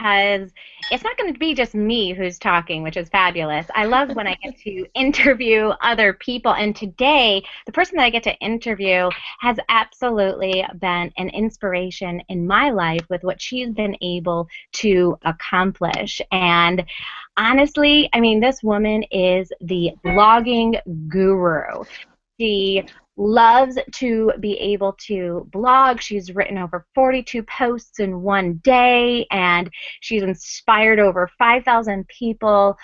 because it's not going to be just me who's talking, which is fabulous. I love when I get to interview other people, and today, the person that I get to interview has absolutely been an inspiration in my life with what she's been able to accomplish. And honestly, I mean, this woman is the blogging guru. She loves to be able to blog. She's written over 42 posts in one day, and she's inspired over 5,000 people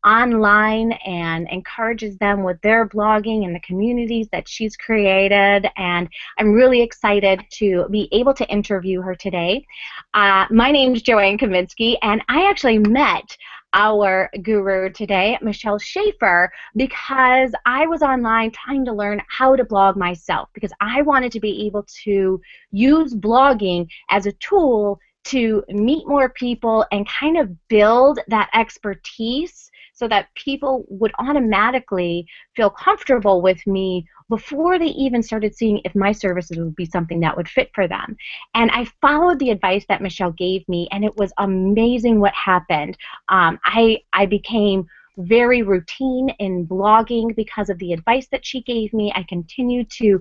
online and encourages them with their blogging and the communities that she's created. And I'm really excited to be able to interview her today. My name's Joanne Kaminsky, and I actually met our guru today, Michelle Shaeffer, because I was online trying to learn how to blog myself because I wanted to be able to use blogging as a tool to meet more people and kind of build that expertise so that people would automatically feel comfortable with me before they even started seeing if my services would be something that would fit for them. And I followed the advice that Michelle gave me, and it was amazing what happened. I became very routine in blogging because of the advice that she gave me. I continued to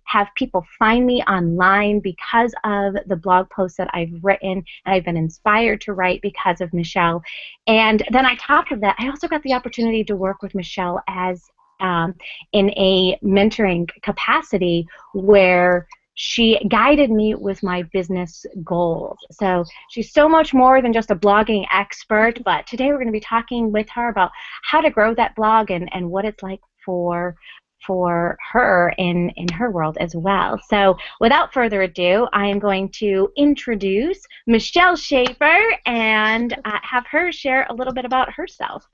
have people find me online because of the blog posts that I've written, and I've been inspired to write because of Michelle. And then on top of that, I also got the opportunity to work with Michelle as in a mentoring capacity where she guided me with my business goals. So she's so much more than just a blogging expert, but today we're going to be talking with her about how to grow that blog and what it's like for her in her world as well. So without further ado, I am going to introduce Michelle Shaeffer and have her share a little bit about herself.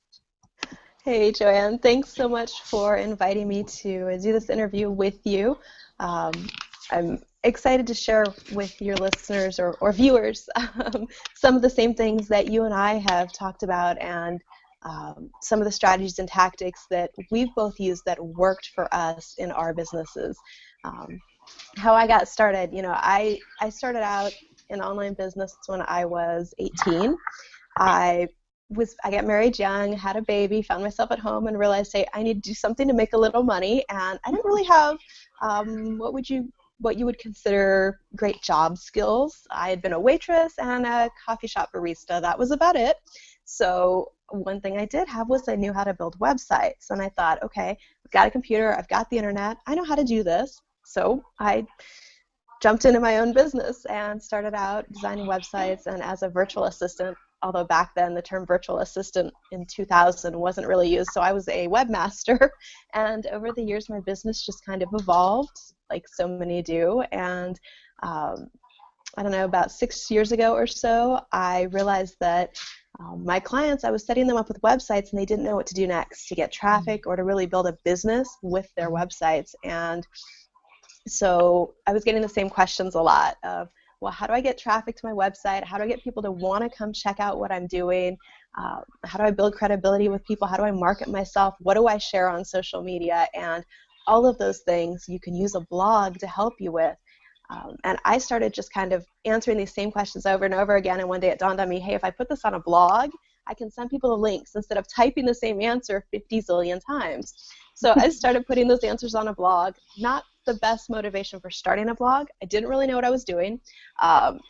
Hey, Joanne. Thanks so much for inviting me to do this interview with you. I'm excited to share with your listeners or viewers some of the same things that you and I have talked about and some of the strategies and tactics that we've both used that worked for us in our businesses. How I got started, I started out in online business when I was 18. I got married young, had a baby, found myself at home, and realized, hey, I need to do something to make a little money. And I didn't really have what you would consider great job skills. I had been a waitress and a coffee shop barista. That was about it. So one thing I did have was I knew how to build websites. And I thought, okay, I've got a computer, I've got the internet, I know how to do this. So I jumped into my own business and started out designing websites and as a virtual assistant, although back then the term virtual assistant in 2000 wasn't really used, so I was a webmaster. And over the years, my business just kind of evolved, like so many do. And I don't know, about 6 years ago or so, I realized that my clients, I was setting them up with websites, and they didn't know what to do next to get traffic or to really build a business with their websites. And so I was getting the same questions a lot of, well, how do I get traffic to my website? How do I get people to want to come check out what I'm doing? How do I build credibility with people? How do I market myself? What do I share on social media? And all of those things you can use a blog to help you with. And I started just kind of answering these same questions over and over again, and one day it dawned on me, hey, if I put this on a blog, I can send people the links instead of typing the same answer 50 zillion times. So I started putting those answers on a blog. Not the best motivation for starting a blog. I didn't really know what I was doing.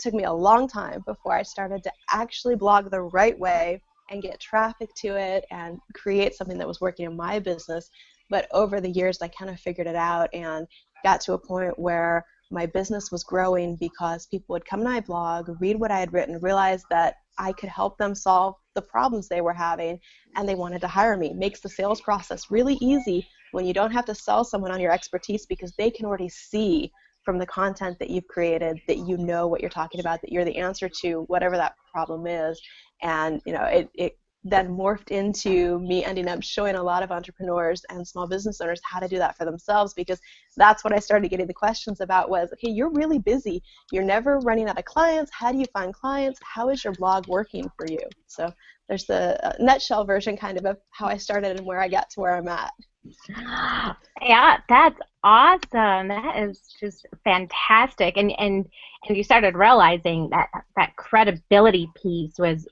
Took me a long time before I started to actually blog the right way and get traffic to it and create something that was working in my business. But over the years, I kind of figured it out and got to a point where my business was growing because people would come to my blog, read what I had written, realize that I could help them solve the problems they were having, and they wanted to hire me. It makes the sales process really easy when you don't have to sell someone on your expertise because they can already see from the content that you've created that you know what you're talking about, that you're the answer to whatever that problem is. And it then morphed into me ending up showing a lot of entrepreneurs and small business owners how to do that for themselves, because that's what I started getting the questions about was, okay, you're really busy. You're never running out of clients. How do you find clients? How is your blog working for you? So there's the nutshell version kind of how I started and where I got to where I'm at. Yeah, that's awesome. That is just fantastic. And you started realizing that that credibility piece was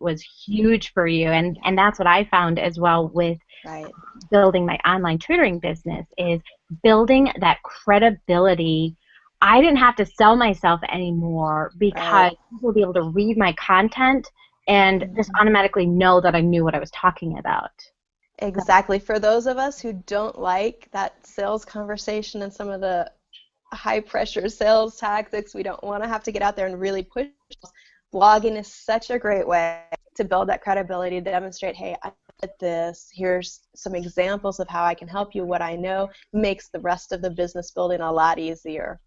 huge for you. And that's what I found as well with Right, building my online tutoring business is building that credibility. I didn't have to sell myself anymore right. because people would be able to read my content and just Mhm. automatically know that I knew what I was talking about. So, Exactly. For those of us who don't like that sales conversation and some of the high pressure sales tactics, we don't want to have to get out there and really push. Blogging is such a great way to build that credibility, to demonstrate, hey, I did this. Here's some examples of how I can help you. What I know makes the rest of the business building a lot easier.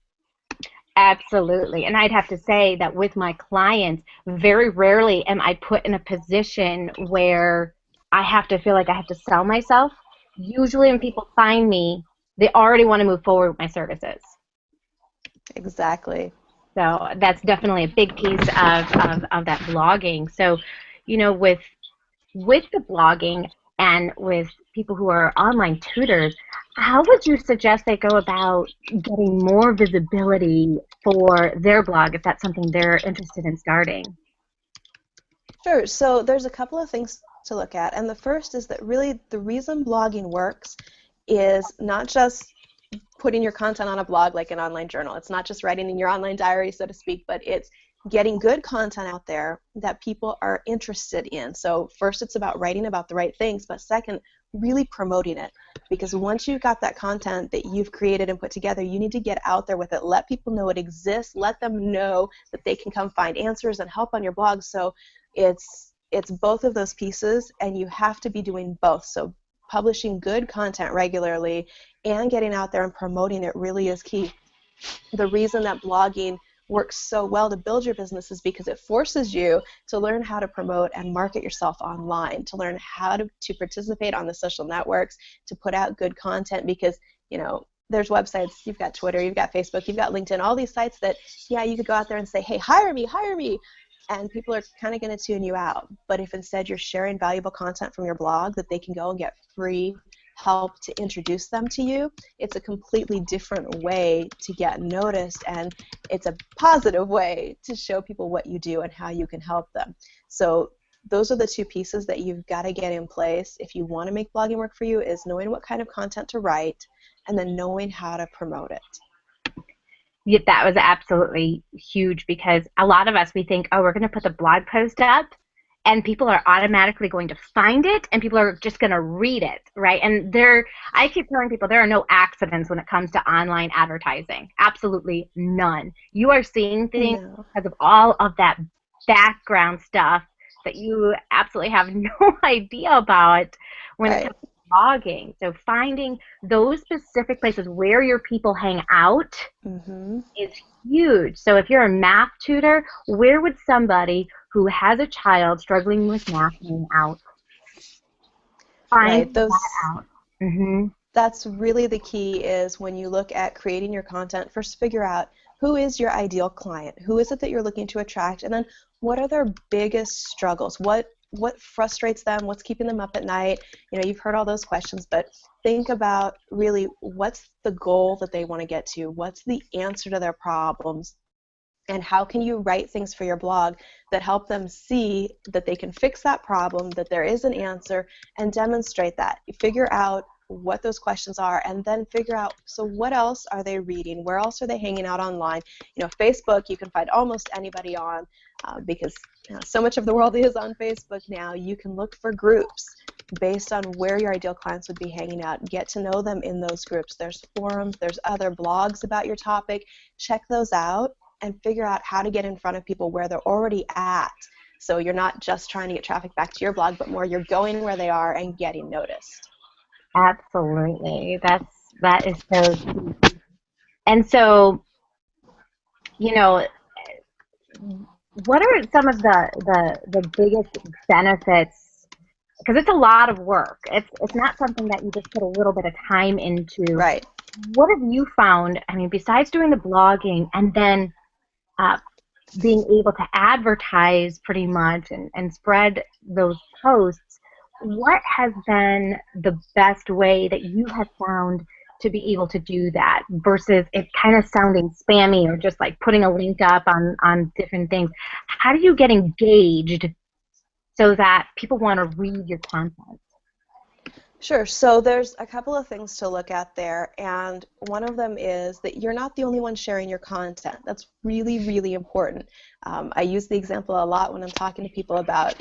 absolutely. And I'd have to say that with my clients, very rarely am I put in a position where I have to feel like I have to sell myself. Usually, when people find me, they already want to move forward with my services. Exactly. So that's definitely a big piece of that blogging. So, with the blogging and with people who are online tutors, how would you suggest they go about getting more visibility for their blog if that's something they're interested in starting? Sure. So there's a couple of things to look at. And the first is that really the reason blogging works is not just putting your content on a blog like an online journal. It's not just writing in your online diary, so to speak, but it's getting good content out there that people are interested in. So first, it's about writing about the right things, but second, really promoting it. Because once you've got that content that you've created and put together, you need to get out there with it. Let people know it exists. Let them know that they can come find answers and help on your blog. So it's both of those pieces, and you have to be doing both. So publishing good content regularly and getting out there and promoting it really is key. The reason that blogging works so well to build your business is because it forces you to learn how to promote and market yourself online, to learn how to participate on the social networks, to put out good content because, there's websites, you've got Twitter, you've got Facebook, you've got LinkedIn, all these sites that, yeah, you could go out there and say, hey, hire me, and people are kind of going to tune you out. But if instead you're sharing valuable content from your blog that they can go and get free help to introduce them to you, it's a completely different way to get noticed, and it's a positive way to show people what you do and how you can help them. So those are the two pieces that you've got to get in place if you want to make blogging work for you, is knowing what kind of content to write and then knowing how to promote it. Yeah, that was absolutely huge because a lot of us, we think, oh, we're going to put the blog post up and people are automatically going to find it and people are just going to read it, right? And I keep telling people there are no accidents when it comes to online advertising. Absolutely none. You are seeing things No. because of all of that background stuff that you absolutely have no idea about when it Right. comes to blogging. So finding those specific places where your people hang out Mm-hmm. is huge. So if you're a math tutor, where would somebody who has a child struggling with math hang out? Find Right. that Those out. Hmm. That's really the key, is when you look at creating your content, first figure out who is your ideal client, who is it that you're looking to attract, and then what are their biggest struggles, what frustrates them, what's keeping them up at night. You've heard all those questions, but think about really what's the goal that they want to get to, what's the answer to their problems, and how can you write things for your blog that help them see that they can fix that problem, that there is an answer, and demonstrate that. You figure out what those questions are, and then figure out, so what else are they reading? Where else are they hanging out online? Facebook, you can find almost anybody on, because so much of the world is on Facebook now. You can look for groups based on where your ideal clients would be hanging out. Get to know them in those groups. There's forums, there's other blogs about your topic. Check those out and figure out how to get in front of people where they're already at. So you're not just trying to get traffic back to your blog, but more you're going where they are and getting noticed. Absolutely. That is so key. And so, you know, what are some of the biggest benefits? Because it's a lot of work. It's not something that you just put a little bit of time into. Right. What have you found? I mean, besides doing the blogging and then uh, being able to advertise pretty much and spread those posts, what has been the best way that you have found to be able to do that versus it kind of sounding spammy or just like putting a link up on different things? How do you get engaged so that people want to read your content? Sure. So there's a couple of things to look at there, and one of them is that you're not the only one sharing your content. That's really, really important. I use the example a lot when I'm talking to people about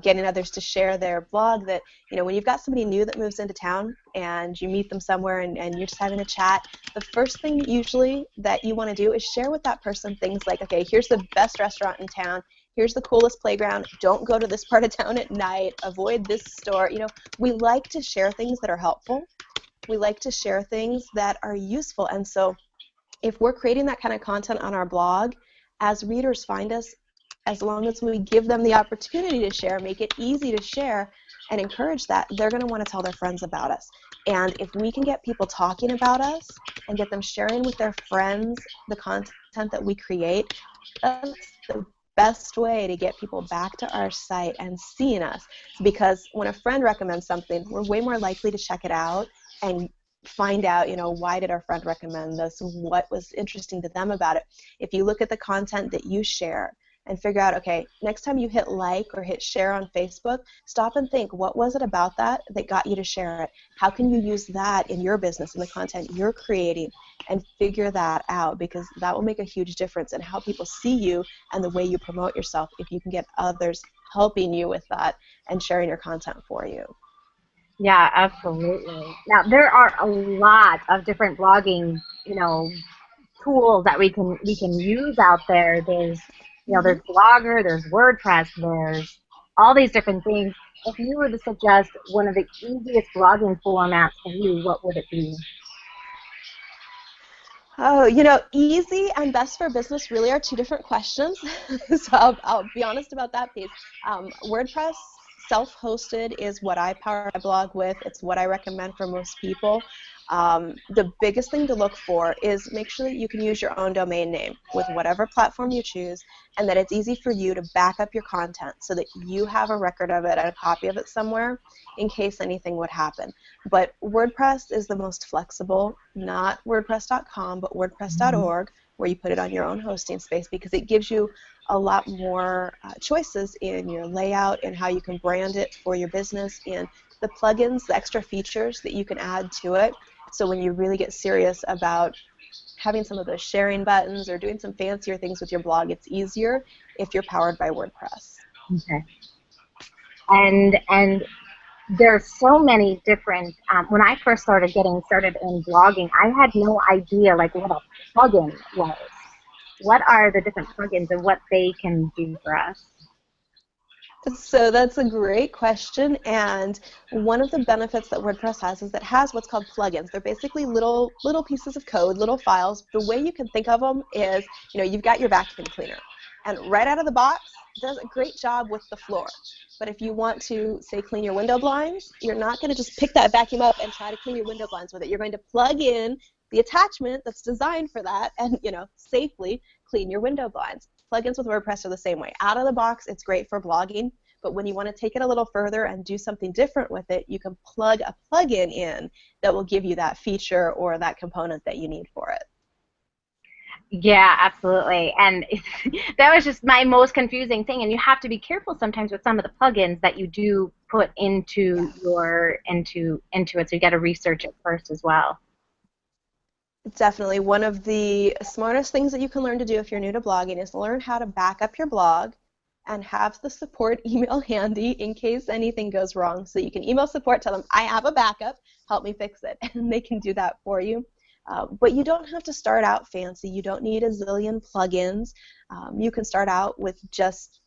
getting others to share their blog. That when you've got somebody new that moves into town and you meet them somewhere and you're just having a chat, the first thing usually that you want to do is share with that person things like, okay, here's the best restaurant in town. Here's the coolest playground. Don't go to this part of town at night. Avoid this store. We like to share things that are helpful. We like to share things that are useful. And so if we're creating that kind of content on our blog, as readers find us, as long as we give them the opportunity to share, make it easy to share, and encourage that, they're going to want to tell their friends about us. And if we can get people talking about us and get them sharing with their friends the content that we create, that's the best way to get people back to our site and seeing us. Because when a friend recommends something, we're way more likely to check it out and find out, why did our friend recommend this? What was interesting to them about it? If you look at the content that you share and figure out, okay, next time you hit like or hit share on Facebook, stop and think, what was it about that got you to share it? How can you use that in your business, in the content you're creating, and figure that out, because that will make a huge difference in how people see you and the way you promote yourself if you can get others helping you with that and sharing your content for you. Yeah, absolutely. Now there are a lot of different blogging, tools that we can use out there. There's Blogger, there's WordPress, there's all these different things. If you were to suggest one of the easiest blogging formats for you, what would it be? Oh, easy and best for business really are two different questions. So I'll be honest about that piece. WordPress self-hosted is what I power my blog with. It's what I recommend for most people. The biggest thing to look for is make sure that you can use your own domain name with whatever platform you choose, and that it's easy for you to back up your content so that you have a record of it and a copy of it somewhere in case anything would happen. But WordPress is the most flexible, not WordPress.com, but WordPress.org, where you put it on your own hosting space, because it gives you a lot more choices in your layout and how you can brand it for your business, and the plugins, the extra features that you can add to it. So when you really get serious about having some of those sharing buttons or doing some fancier things with your blog, it's easier if you're powered by WordPress. Okay. And there's so many different. When I first started getting started in blogging, I had no idea like what a plugin was. What are the different plugins and what they can do for us? So that's a great question, and one of the benefits that WordPress has is that it has what's called plugins. They're basically little pieces of code, little files. The way you can think of them is, you've got your vacuum cleaner, and right out of the box, it does a great job with the floor. But if you want to, say, clean your window blinds, you're not going to just pick that vacuum up and try to clean your window blinds with it. You're going to plug in the attachment that's designed for that and, safely clean your window blinds. Plugins with WordPress are the same way. Out of the box, it's great for blogging, but when you want to take it a little further and do something different with it, you can plug a plugin in that will give you that feature or that component that you need for it. Yeah, absolutely. And that was just my most confusing thing. And you have to be careful sometimes with some of the plugins that you do put into into it. So you got to research it first as well. Definitely. One of the smartest things that you can learn to do if you're new to blogging is learn how to back up your blog and have the support email handy in case anything goes wrong. So you can email support, tell them, I have a backup, help me fix it, and they can do that for you. But you don't have to start out fancy. You don't need a zillion plugins. You can start out with just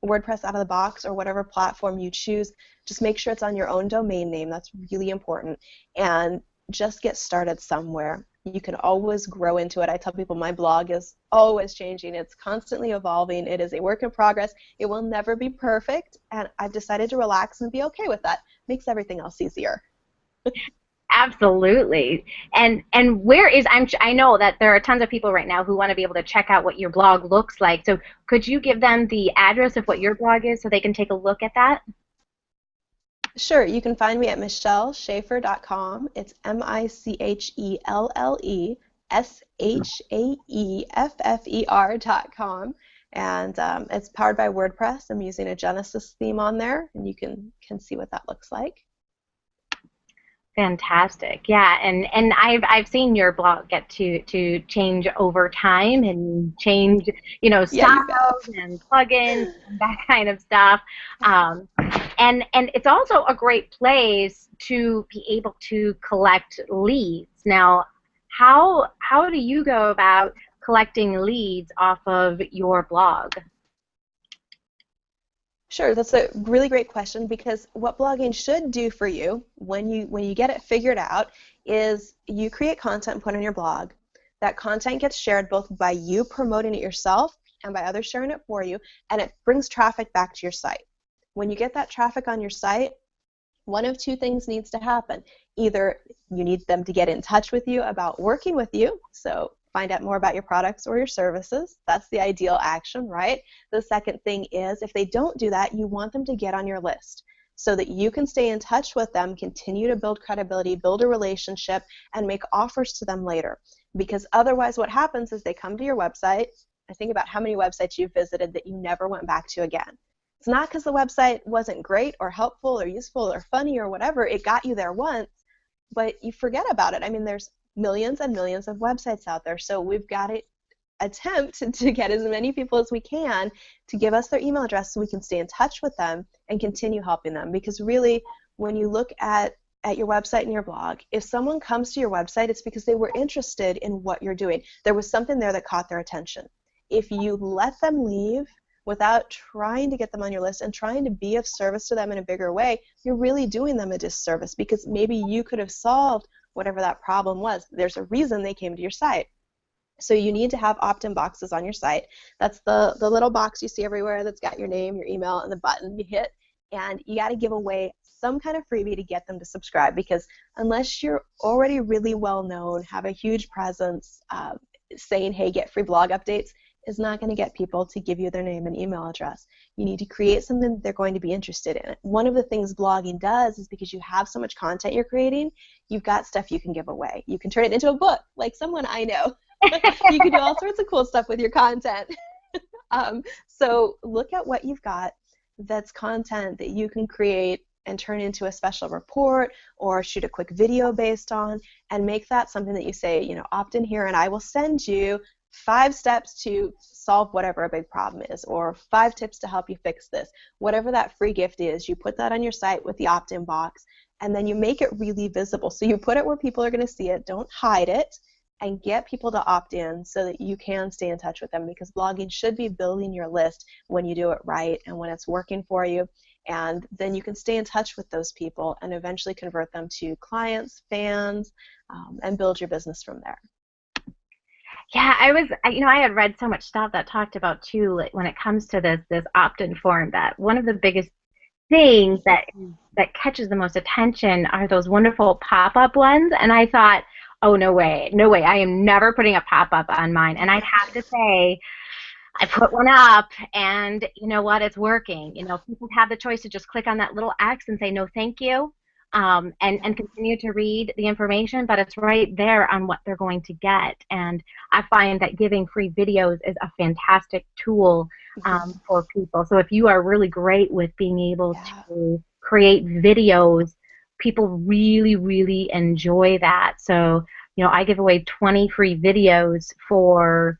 WordPress out of the box or whatever platform you choose. Just make sure it's on your own domain name. That's really important. And just get started somewhere. You can always grow into it. I tell people my blog is always changing. It's constantly evolving. It is a work in progress. It will never be perfect, and I've decided to relax and be okay with that. Makes everything else easier. Absolutely. And where is I know that there are tons of people right now who want to be able to check out what your blog looks like. So could you give them the address of what your blog is so they can take a look at that? Sure, you can find me at michelleshaeffer.com. It's Michelleshaeffer.com. And it's powered by WordPress. I'm using a Genesis theme on there, and you can see what that looks like. Fantastic. Yeah, and I've seen your blog get to change over time and change, Yeah, you styles bet. and plugins and that kind of stuff. Um, and it's also a great place to be able to collect leads. Now, how do you go about collecting leads off of your blog? Sure, that's a really great question because what blogging should do for you when you get it figured out is you create content and put on your blog. That content gets shared both by you promoting it yourself and by others sharing it for you, and it brings traffic back to your site. When you get that traffic on your site, one of two things needs to happen. Either you need them to get in touch with you about working with you, so find out more about your products or your services. That's the ideal action, right? The second thing is if they don't do that, you want them to get on your list so that you can stay in touch with them, continue to build credibility, build a relationship, and make offers to them later. Because otherwise what happens is they come to your website. I think about how many websites you've visited that you never went back to again. It's not because the website wasn't great or helpful or useful or funny or whatever. It got you there once, but you forget about it. I mean, there's millions and millions of websites out there, so we've got to attempt to get as many people as we can to give us their email address so we can stay in touch with them and continue helping them. Because really, when you look at your website and your blog, if someone comes to your website, it's because they were interested in what you're doing. There was something there that caught their attention. If you let them leave without trying to get them on your list and trying to be of service to them in a bigger way, you're really doing them a disservice because maybe you could have solved whatever that problem was. There's a reason they came to your site. So you need to have opt-in boxes on your site. That's the little box you see everywhere that's got your name, your email, and the button you hit. And you got to give away some kind of freebie to get them to subscribe because unless you're already really well known, have a huge presence, saying, hey, get free blog updates, is not going to get people to give you their name and email address. You need to create something that they're going to be interested in. One of the things blogging does is because you have so much content you're creating, you've got stuff you can give away. You can turn it into a book, like someone I know. You can do all sorts of cool stuff with your content. So look at what you've got that's content that you can create and turn into a special report or shoot a quick video based on, and make that something that you say, opt in here and I will send you 5 steps to solve whatever a big problem is, or 5 tips to help you fix this. Whatever that free gift is, you put that on your site with the opt-in box, and then you make it really visible. So you put it where people are going to see it, don't hide it, and get people to opt in so that you can stay in touch with them, because blogging should be building your list when you do it right and when it's working for you. And then you can stay in touch with those people and eventually convert them to clients, fans, and build your business from there. Yeah, I had read so much stuff that talked about too, like when it comes to this opt-in form, that one of the biggest things that catches the most attention are those wonderful pop-up ones. And I thought, oh, no way, no way, I am never putting a pop-up on mine. And I'd have to say, I put one up, and you know what? It's working. People have the choice to just click on that little X and say no, thank you, and continue to read the information. But it's right there on what they're going to get. And I find that giving free videos is a fantastic tool for people. So if you are really great with being able to create videos, people really, really enjoy that. So I give away 20 free videos for.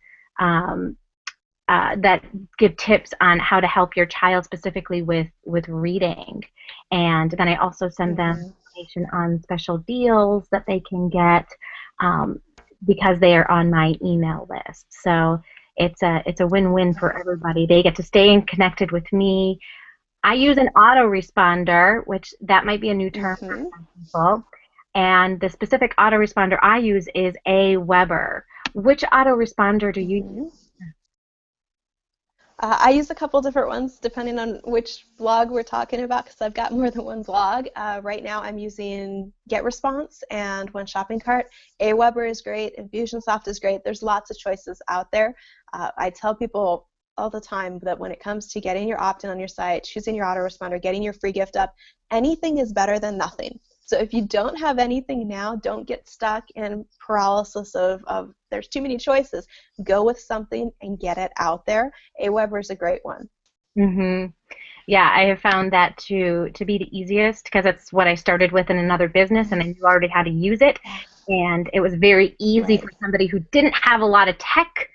That give tips on how to help your child specifically with reading. And then I also send them information on special deals that they can get because they are on my email list. So it's a win-win for everybody. They get to stay connected with me. I use an autoresponder, which that might be a new term for some people. And the specific autoresponder I use is Aweber. Which autoresponder do you use? I use a couple different ones depending on which blog we're talking about because I've got more than one blog. Right now I'm using GetResponse and One Shopping Cart. Aweber is great. Infusionsoft is great. There's lots of choices out there. I tell people all the time that when it comes to getting your opt-in on your site, choosing your autoresponder, getting your free gift up, anything is better than nothing. So if you don't have anything now, don't get stuck in paralysis of there's too many choices. Go with something and get it out there. Aweber is a great one. Hmm. Yeah, I have found that to be the easiest because it's what I started with in another business, and I knew already how to use it, and it was very easy Right. for somebody who didn't have a lot of tech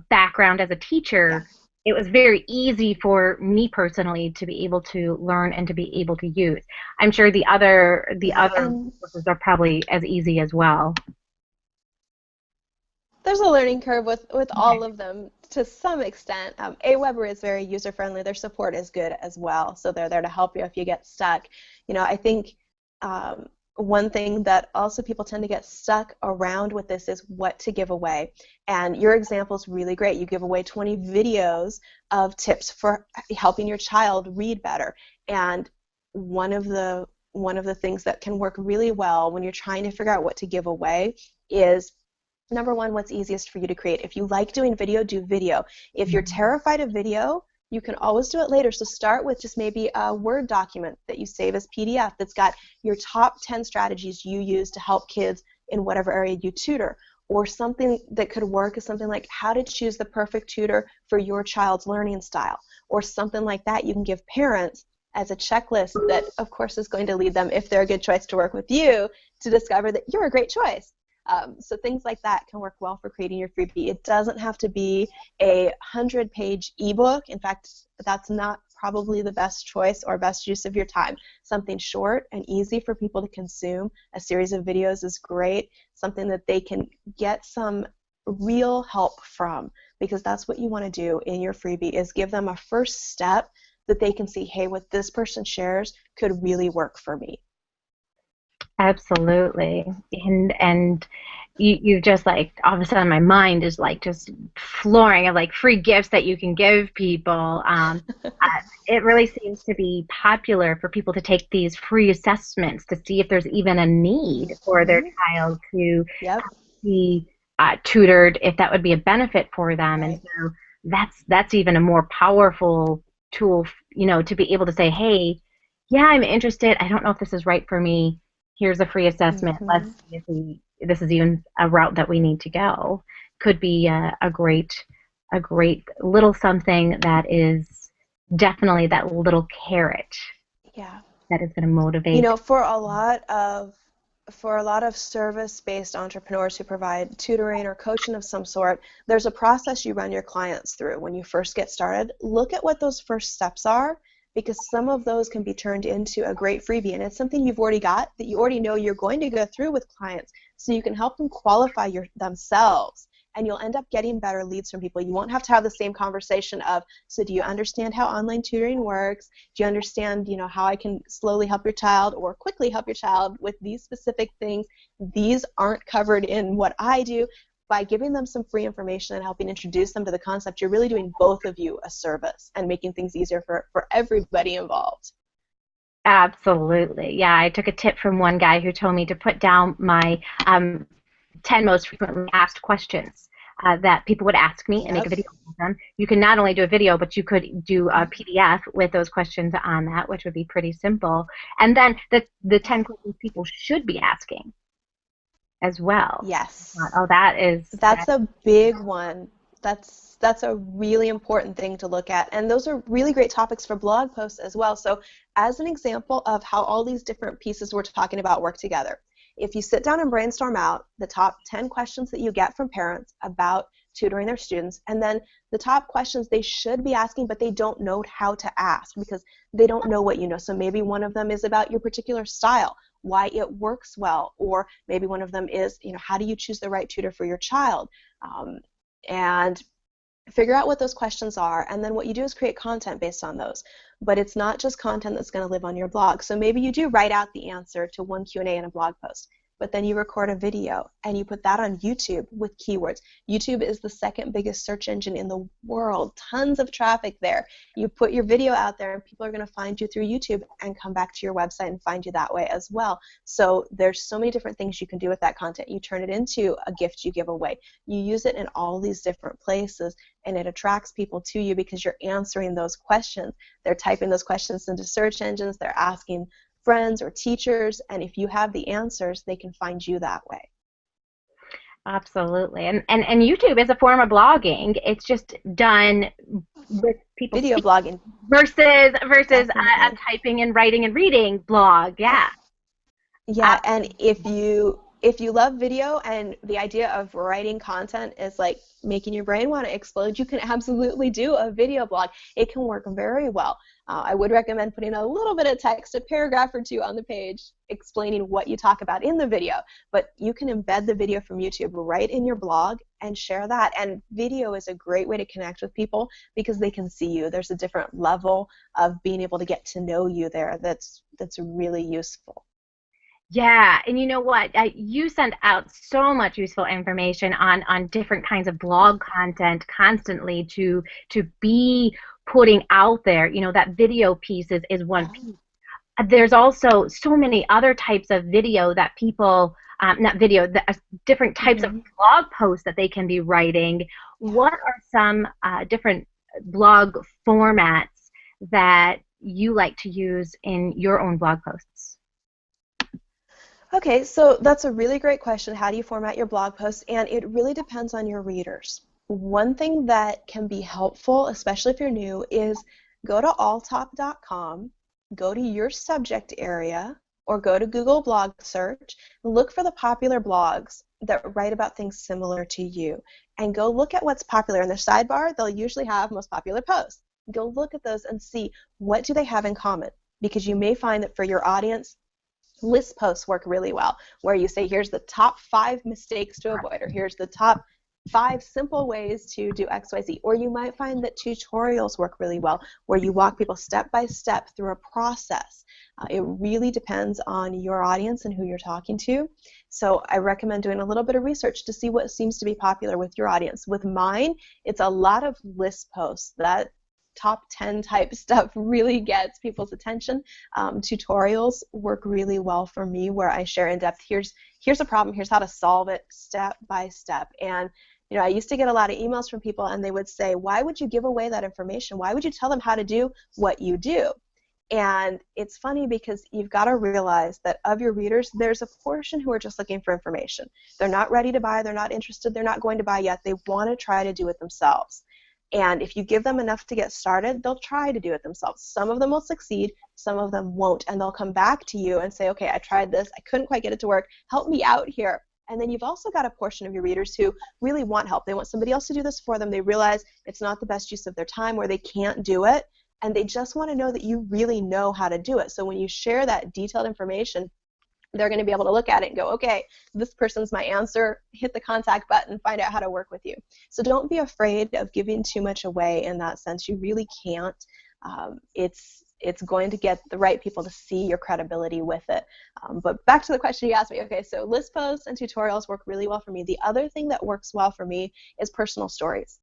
background as a Yeah. teacher. It was very easy for me personally to be able to learn and to be able to use. I'm sure the Yeah. other And courses are probably as easy as well. there's a learning curve with Yeah. all of them to some extent. Aweber is very user friendly. Their support is good as well, so they're there to help you if you get stuck. I think one thing that also people tend to get stuck around with this is what to give away. And your example is really great. You give away 20 videos of tips for helping your child read better. And one of the one of the things that can work really well when you're trying to figure out what to give away is number one, what's easiest for you to create. If you like doing video, do video. If you're terrified of video, you can always do it later. So start with just maybe a Word document that you save as PDF that's got your top 10 strategies you use to help kids in whatever area you tutor. Or something that could work is something like how to choose the perfect tutor for your child's learning style. Or something like that you can give parents as a checklist that, of course, is going to lead them, if they're a good choice to work with you, to discover that you're a great choice. So things like that can work well for creating your freebie. It doesn't have to be a 100-page ebook. In fact, that's not probably the best choice or best use of your time. Something short and easy for people to consume. A series of videos is great. Something that they can get some real help from, because that's what you want to do in your freebie, is give them a first step that they can see, hey, what this person shares could really work for me. Absolutely. And you just like all of a sudden my mind is like just flooring of like free gifts that you can give people. It really seems to be popular for people to take these free assessments to see if there's even a need for their Mhm. child to Yep. be tutored, if that would be a benefit for them. And Right. so that's even a more powerful tool, to be able to say, hey, yeah, I'm interested. I don't know if this is right for me. Here's a free assessment. Let's Mhm. see if this is even a route that we need to go. Could be a great little something that is definitely that little carrot Yeah. that is going to motivate. For a lot of service-based entrepreneurs who provide tutoring or coaching of some sort, there's a process you run your clients through when you first get started. Look at what those first steps are, because some of those can be turned into a great freebie, and it's something you've already got that you already know you're going to go through with clients, so you can help them qualify themselves, and you'll end up getting better leads from people. You won't have to have the same conversation of, so do you understand how online tutoring works? Do you understand, how I can slowly help your child or quickly help your child with these specific things? These aren't covered in what I do. By giving them some free information and helping introduce them to the concept, you're really doing both of you a service and making things easier for everybody involved. Absolutely. Yeah, I took a tip from one guy who told me to put down my 10 most frequently asked questions that people would ask me and make a Yep. video of them. You can not only do a video, but you could do a PDF with those questions on that, which would be pretty simple. And then the 10 questions people should be asking as well. Yes. Oh, that is That's that. a big one. That's a really important thing to look at. And those are really great topics for blog posts as well. So as an example of how all these different pieces we're talking about work together, if you sit down and brainstorm out the top 10 questions that you get from parents about tutoring their students, and then the top questions they should be asking but they don't know how to ask because they don't know what you know. So maybe one of them is about your particular style, why it works well, or maybe one of them is, how do you choose the right tutor for your child? And figure out what those questions are, and then what you do is create content based on those. But it's not just content that's going to live on your blog. So maybe you do write out the answer to one Q&A in a blog post. but then you record a video and you put that on YouTube with keywords. YouTube is the second biggest search engine in the world. Tons of traffic there. You put your video out there and people are going to find you through YouTube and come back to your website and find you that way as well. So there's so many different things you can do with that content. You turn it into a gift you give away. You use it in all these different places, and it attracts people to you because you're answering those questions. They're typing those questions into search engines. They're asking friends or teachers, and if you have the answers, they can find you that way. Absolutely. And YouTube is a form of blogging. It's just done with people Video speaking blogging versus a definitely. typing and writing and reading blog. Yeah. Yeah, and if you love video and the idea of writing content is like making your brain want to explode, you can absolutely do a video blog. It can work very well. I would recommend putting a little bit of text, a paragraph or two on the page explaining what you talk about in the video, but you can embed the video from YouTube right in your blog and share that. And video is a great way to connect with people because they can see you. There's a different level of being able to get to know you there that's really useful. Yeah, and you know what? You send out so much useful information on different kinds of blog content constantly to be putting out there. You know, that video piece is one piece. There's also so many other types of video that people, not video, different types of Mm-hmm. blog posts that they can be writing. Yeah. What are some different blog formats that you like to use in your own blog posts? Okay, so that's a really great question. How do you format your blog posts? And it really depends on your readers. One thing that can be helpful, especially if you're new, is go to alltop.com, go to your subject area, or go to Google Blog Search, look for the popular blogs that write about things similar to you, and go look at what's popular. In their sidebar, they'll usually have most popular posts. Go look at those and see what do they have in common, because you may find that for your audience, list posts work really well, where you say, here's the top 5 mistakes to avoid, or here's the top 5 simple ways to do XYZ. Or you might find that tutorials work really well, where you walk people step by step through a process. It really depends on your audience and who you're talking to. So I recommend doing a little bit of research to see what seems to be popular with your audience. With mine, it's a lot of list posts. That top 10 type stuff really gets people's attention. Tutorials work really well for me, where I share in depth, here's a problem, here's how to solve it step by step. And you know, I used to get a lot of emails from people and they would say, why would you give away that information? Why would you tell them how to do what you do? And it's funny because you've got to realize that of your readers, there's a portion who are just looking for information. They're not ready to buy, they're not interested, they're not going to buy yet. They want to try to do it themselves. And if you give them enough to get started, they'll try to do it themselves. Some of them will succeed, some of them won't, and they'll come back to you and say, okay, I tried this, I couldn't quite get it to work, help me out here. And then you've also got a portion of your readers who really want help. They want somebody else to do this for them. They realize it's not the best use of their time, or they can't do it, and they just want to know that you really know how to do it. So when you share that detailed information, they're going to be able to look at it and go, okay, this person's my answer, hit the contact button, find out how to work with you. So don't be afraid of giving too much away in that sense. You really can't. It's going to get the right people to see your credibility with it. But back to the question you asked me. Okay, so list posts and tutorials work really well for me. The other thing that works well for me is personal stories.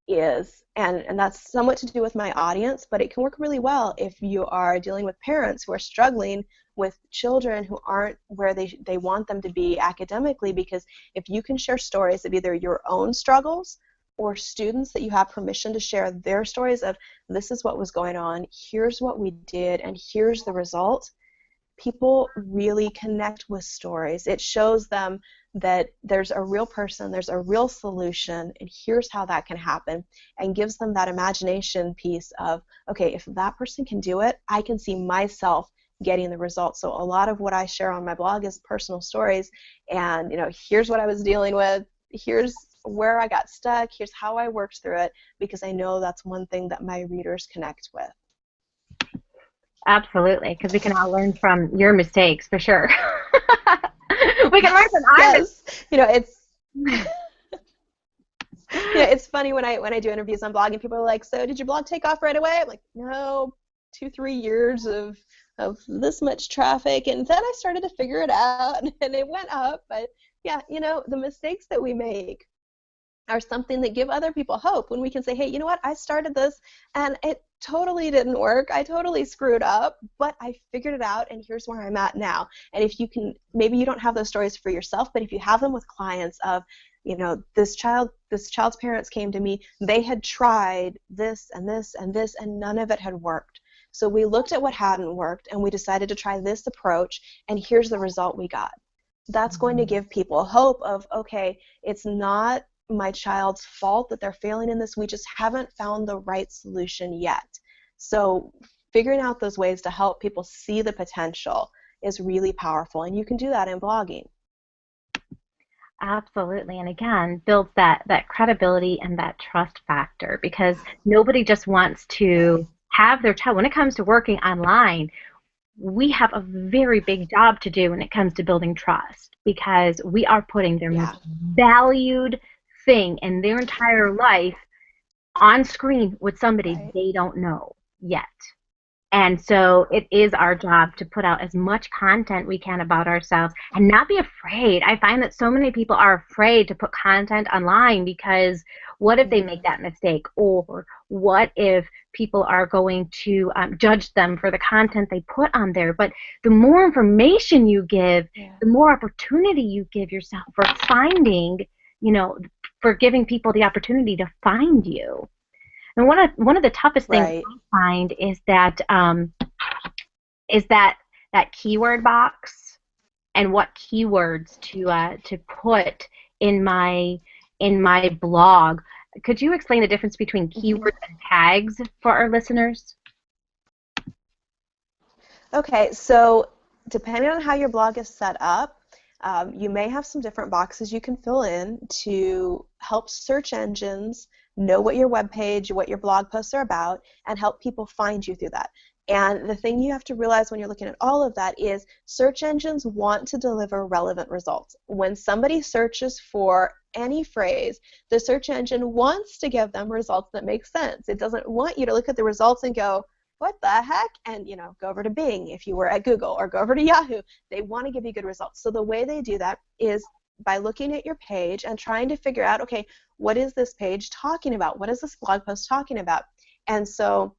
And that's somewhat to do with my audience, but it can work really well if you are dealing with parents who are struggling with children who aren't where they want them to be academically, because if you can share stories of either your own struggles or students that you have permission to share their stories of, this is what was going on, here's what we did, and here's the result, people really connect with stories. It shows them that there's a real person, there's a real solution, and here's how that can happen, and gives them that imagination piece of, okay, if that person can do it, I can see myself getting the results. So a lot of what I share on my blog is personal stories, and you know, here's what I was dealing with, here's where I got stuck, here's how I worked through it, because I know that's one thing that my readers connect with. Absolutely, because we can all learn from your mistakes for sure. We can learn from our mistakes. Yes, you know, it's funny when I do interviews on blog and people are like, so did your blog take off right away? I'm like, no, 2-3 years of of this much traffic. And then I started to figure it out and it went up. But yeah, the mistakes that we make are something that give other people hope when we can say, hey, you know what, I started this and it totally didn't work. I totally screwed up, but I figured it out and here's where I'm at now. And if you can, maybe you don't have those stories for yourself, but if you have them with clients of, this child's parents came to me, they had tried this and this and this and none of it had worked. So we looked at what hadn't worked and we decided to try this approach and here's the result we got. That's going to give people hope of, okay, it's not my child's fault that they're failing in this. We just haven't found the right solution yet. So figuring out those ways to help people see the potential is really powerful, and you can do that in blogging. Absolutely. And again, builds that credibility and that trust factor, because nobody just wants to have their child. When it comes to working online, we have a very big job to do when it comes to building trust, because we are putting their most valued thing in their entire life on screen with somebody they don't know yet. And so it is our job to put out as much content we can about ourselves and not be afraid. I find that so many people are afraid to put content online because what if they make that mistake? Or what if people are going to judge them for the content they put on there? But the more information you give, the more opportunity you give yourself for finding, for giving people the opportunity to find you. And one of the toughest things I find is that that keyword box and what keywords to put in my blog. Could you explain the difference between keywords and tags for our listeners? Okay, so depending on how your blog is set up, you may have some different boxes you can fill in to help search engines know what your web page, what your blog posts are about, and help people find you through that. And the thing you have to realize when you're looking at all of that is search engines want to deliver relevant results. When somebody searches for any phrase, the search engine wants to give them results that make sense. It doesn't want you to look at the results and go, what the heck? And go over to Bing if you were at Google, or go over to Yahoo. They want to give you good results. So the way they do that is by looking at your page and trying to figure out, okay, what is this page talking about? What is this blog post talking about? And so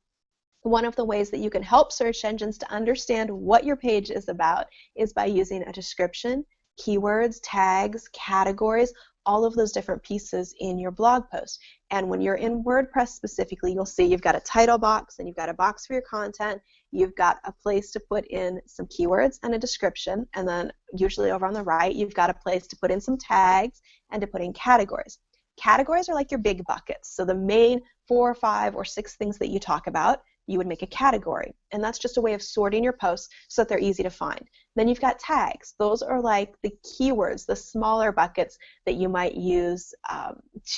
one of the ways that you can help search engines to understand what your page is about is by using a description, keywords, tags, categories, all of those different pieces in your blog post. And when you're in WordPress specifically, you'll see you've got a title box and you've got a box for your content. You've got a place to put in some keywords and a description, and then usually over on the right, you've got a place to put in some tags and to put in categories. Categories are like your big buckets. So the main 4 or 5 or 6 things that you talk about, you would make a category. And that's just a way of sorting your posts so that they're easy to find. Then you've got tags. Those are like the keywords, the smaller buckets that you might use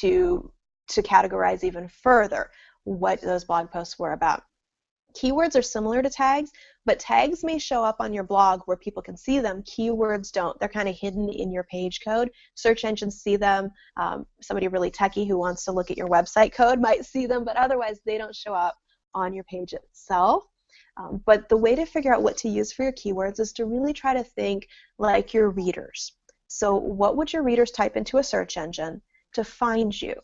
to categorize even further what those blog posts were about. Keywords are similar to tags, but tags may show up on your blog where people can see them. Keywords don't. They're kind of hidden in your page code. Search engines see them. Somebody really techie who wants to look at your website code might see them, but otherwise they don't show up on your page itself. But the way to figure out what to use for your keywords is to really try to think like your readers. So what would your readers type into a search engine to find you?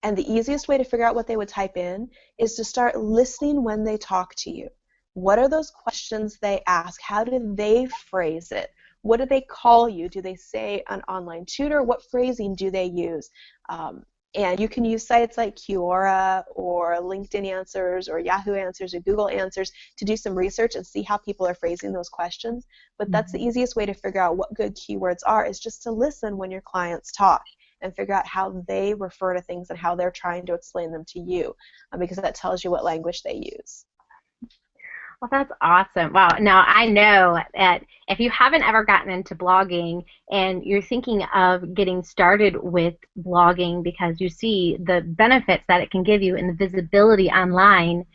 And the easiest way to figure out what they would type in is to start listening when they talk to you. What are those questions they ask? How do they phrase it? What do they call you? Do they say an online tutor? What phrasing do they use? And you can use sites like Quora or LinkedIn Answers or Yahoo Answers or Google Answers to do some research and see how people are phrasing those questions. But that's the easiest way to figure out what good keywords are, is just to listen when your clients talk and figure out how they refer to things and how they're trying to explain them to you, because that tells you what language they use. Well, that's awesome. Wow. Now, I know that if you haven't ever gotten into blogging and you're thinking of getting started with blogging because you see the benefits that it can give you and the visibility online,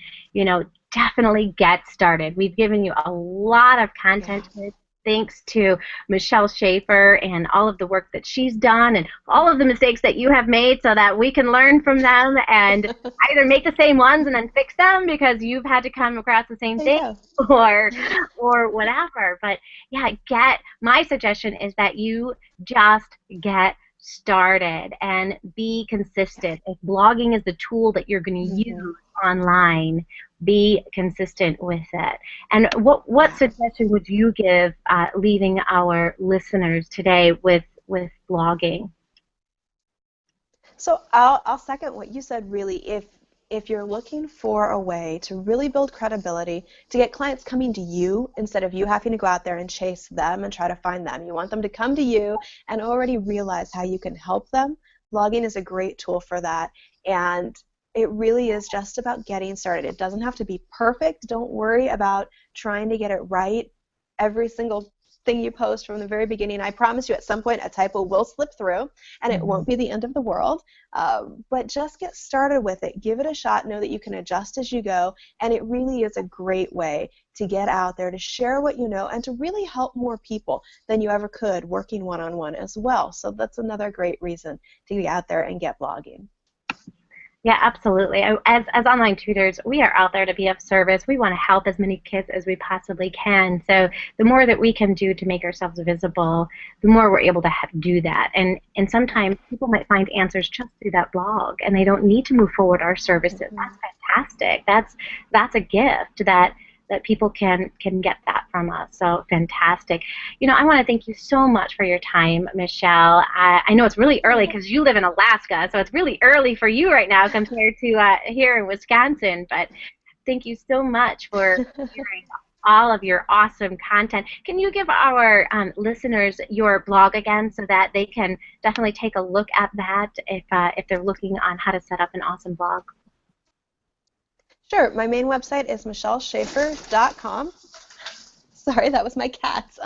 definitely get started. We've given you a lot of content thanks to Michelle Shaeffer and all of the work that she's done and all of the mistakes that you have made so that we can learn from them and either make the same ones and then fix them because you've had to come across the same There you thing go. or or whatever. But yeah, get my suggestion is that you just get started and be consistent. If blogging is the tool that you're going to Hmm. use online, be consistent with it. And what Yeah. suggestion would you give leaving our listeners today with blogging? So I'll second what you said really. If you're looking for a way to really build credibility, to get clients coming to you instead of you having to go out there and chase them and try to find them, you want them to come to you and already realize how you can help them. Blogging is a great tool for that. And it really is just about getting started. It doesn't have to be perfect. Don't worry about trying to get it right every single thing you post from the very beginning. I promise you at some point a typo will slip through and it won't be the end of the world. But just get started with it. Give it a shot. Know that you can adjust as you go. And it really is a great way to get out there, to share what you know, and to really help more people than you ever could working one-on-one as well. So that's another great reason to get out there and get blogging. Yeah, absolutely. As online tutors, we are out there to be of service. We want to help as many kids as we possibly can. So the more that we can do to make ourselves visible, the more we're able to do that. And sometimes people might find answers just through that blog, and they don't need to move forward our services. Mhm. That's fantastic. That's a gift that people can get that from us. So fantastic. I want to thank you so much for your time, Michelle. I know it's really early Yeah. because you live in Alaska, so it's really early for you right now compared to here in Wisconsin. But thank you so much for sharing all of your awesome content. Can you give our listeners your blog again so that they can definitely take a look at that if they're looking on how to set up an awesome blog? Sure. My main website is michelleschaeffer.com. Sorry, that was my cat.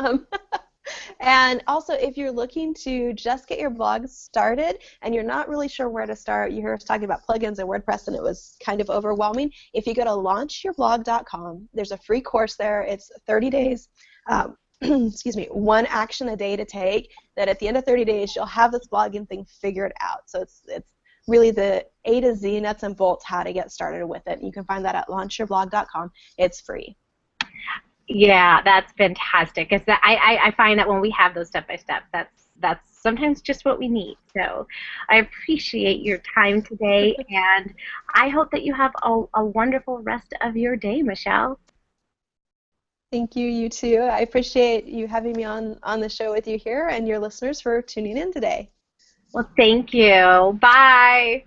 And also, if you're looking to just get your blog started and you're not really sure where to start, you heard us talking about plugins and WordPress and it was kind of overwhelming. If you go to launchyourblog.com, there's a free course there. It's 30 days, excuse me, one action a day to take, that at the end of 30 days, you'll have this blogging thing figured out. So it's really the A to Z nuts and bolts how to get started with it. You can find that at launchyourblog.com. It's free. Yeah, that's fantastic. Because I find that when we have those step by step, that's sometimes just what we need. So I appreciate your time today, and I hope that you have a wonderful rest of your day, Michelle. Thank you, you too. I appreciate you having me on the show with you here and your listeners for tuning in today. Well, thank you. Bye.